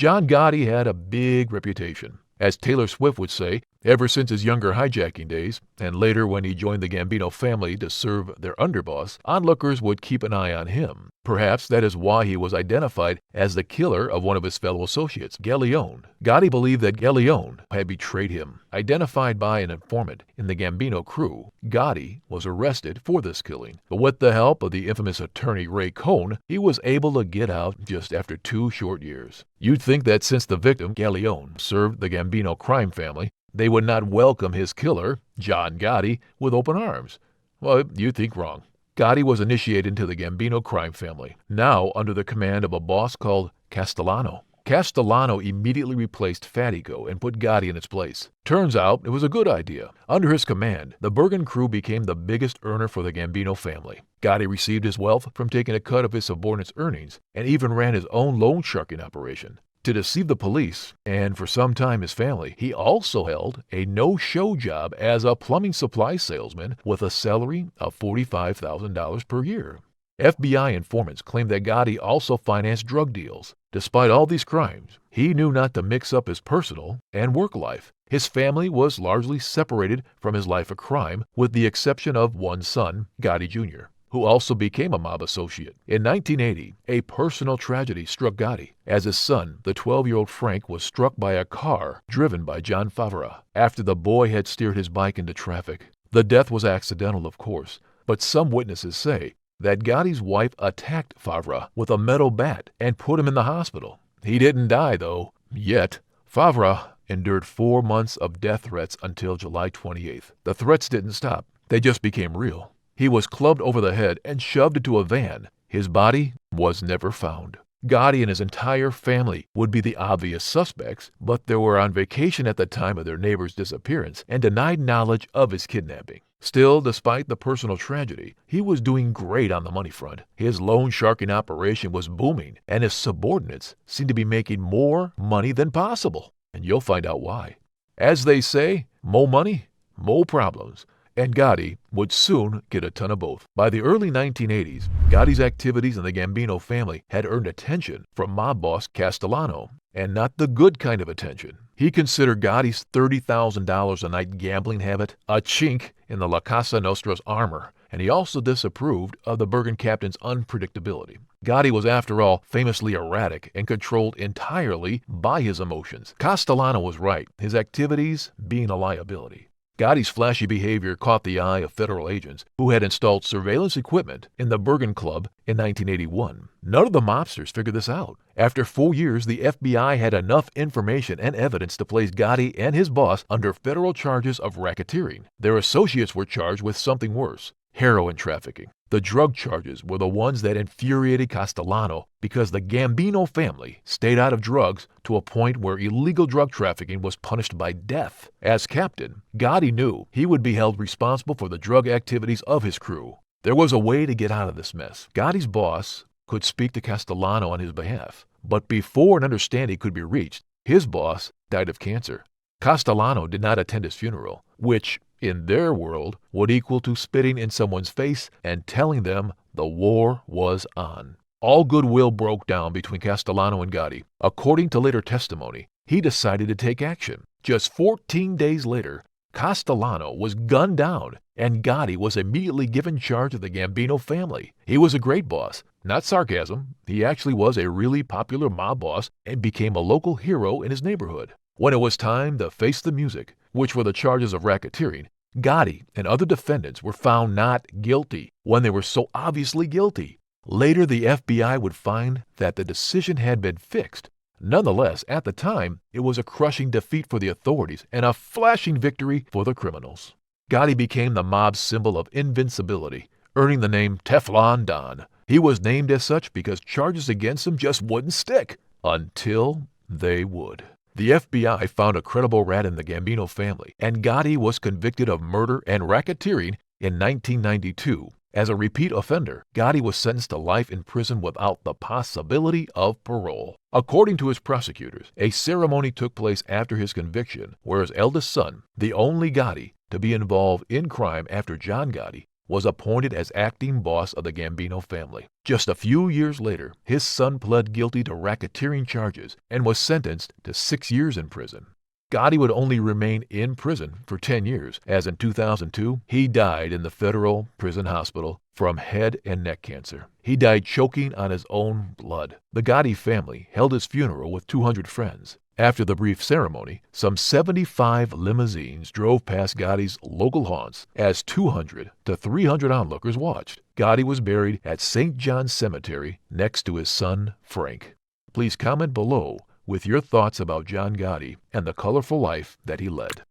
John Gotti had a big reputation. As Taylor Swift would say, ever since his younger hijacking days, and later when he joined the Gambino family to serve their underboss, onlookers would keep an eye on him. Perhaps that is why he was identified as the killer of one of his fellow associates, Gallione. Gotti believed that Gallione had betrayed him. Identified by an informant in the Gambino crew, Gotti was arrested for this killing. But with the help of the infamous attorney Ray Cohn, he was able to get out just after 2 short years. You'd think that since the victim, Gallione, served the Gambino crime family, they would not welcome his killer, John Gotti, with open arms. Well, you think wrong. Gotti was initiated into the Gambino crime family, now under the command of a boss called Castellano. Castellano immediately replaced Fatico and put Gotti in its place. Turns out it was a good idea. Under his command, the Bergen crew became the biggest earner for the Gambino family. Gotti received his wealth from taking a cut of his subordinates' earnings and even ran his own loan sharking operation. To deceive the police, and for some time his family, he also held a no-show job as a plumbing supply salesman with a salary of $45,000 per year. FBI informants claimed that Gotti also financed drug deals. Despite all these crimes, he knew not to mix up his personal and work life. His family was largely separated from his life of crime, with the exception of one son, Gotti Jr., who also became a mob associate. In 1980, a personal tragedy struck Gotti, as his son, the 12-year-old Frank, was struck by a car driven by John Favara after the boy had steered his bike into traffic. The death was accidental, of course, but some witnesses say that Gotti's wife attacked Favara with a metal bat and put him in the hospital. He didn't die, though, yet. Favara endured 4 months of death threats until July 28th. The threats didn't stop. They just became real. He was clubbed over the head and shoved into a van. His body was never found. Gotti and his entire family would be the obvious suspects, but they were on vacation at the time of their neighbor's disappearance and denied knowledge of his kidnapping. Still, despite the personal tragedy, he was doing great on the money front. His loan sharking operation was booming, and his subordinates seemed to be making more money than possible. And you'll find out why. As they say, mo money, mo problems. And Gotti would soon get a ton of both. By the early 1980s, Gotti's activities in the Gambino family had earned attention from mob boss Castellano, and not the good kind of attention. He considered Gotti's $30,000 a night gambling habit a chink in the La Casa Nostra's armor, and he also disapproved of the Bergen captain's unpredictability. Gotti was, after all, famously erratic and controlled entirely by his emotions. Castellano was right, his activities being a liability. Gotti's flashy behavior caught the eye of federal agents who had installed surveillance equipment in the Bergen Club in 1981. None of the mobsters figured this out. After 4 years, the FBI had enough information and evidence to place Gotti and his boss under federal charges of racketeering. Their associates were charged with something worse: heroin trafficking. The drug charges were the ones that infuriated Castellano because the Gambino family stayed out of drugs to a point where illegal drug trafficking was punished by death. As captain, Gotti knew he would be held responsible for the drug activities of his crew. There was a way to get out of this mess. Gotti's boss could speak to Castellano on his behalf, but before an understanding could be reached, his boss died of cancer. Castellano did not attend his funeral, which, in their world, would equal to spitting in someone's face and telling them the war was on. All goodwill broke down between Castellano and Gotti. According to later testimony, he decided to take action. Just 14 days later, Castellano was gunned down, and Gotti was immediately given charge of the Gambino family. He was a great boss. Not sarcasm, he actually was a really popular mob boss and became a local hero in his neighborhood. When it was time to face the music, which were the charges of racketeering, Gotti and other defendants were found not guilty when they were so obviously guilty. Later, the FBI would find that the decision had been fixed. Nonetheless, at the time, it was a crushing defeat for the authorities and a flashing victory for the criminals. Gotti became the mob's symbol of invincibility, earning the name Teflon Don. He was named as such because charges against him just wouldn't stick until they would. The FBI found a credible rat in the Gambino family, and Gotti was convicted of murder and racketeering in 1992. As a repeat offender, Gotti was sentenced to life in prison without the possibility of parole. According to his prosecutors, a ceremony took place after his conviction where his eldest son, the only Gotti to be involved in crime after John Gotti, was appointed as acting boss of the Gambino family. Just a few years later, his son pled guilty to racketeering charges and was sentenced to 6 years in prison. Gotti would only remain in prison for 10 years, as in 2002, he died in the federal prison hospital from head and neck cancer. He died choking on his own blood. The Gotti family held his funeral with 200 friends. After the brief ceremony, some 75 limousines drove past Gotti's local haunts as 200 to 300 onlookers watched. Gotti was buried at St. John's Cemetery next to his son, Frank. Please comment below with your thoughts about John Gotti and the colorful life that he led.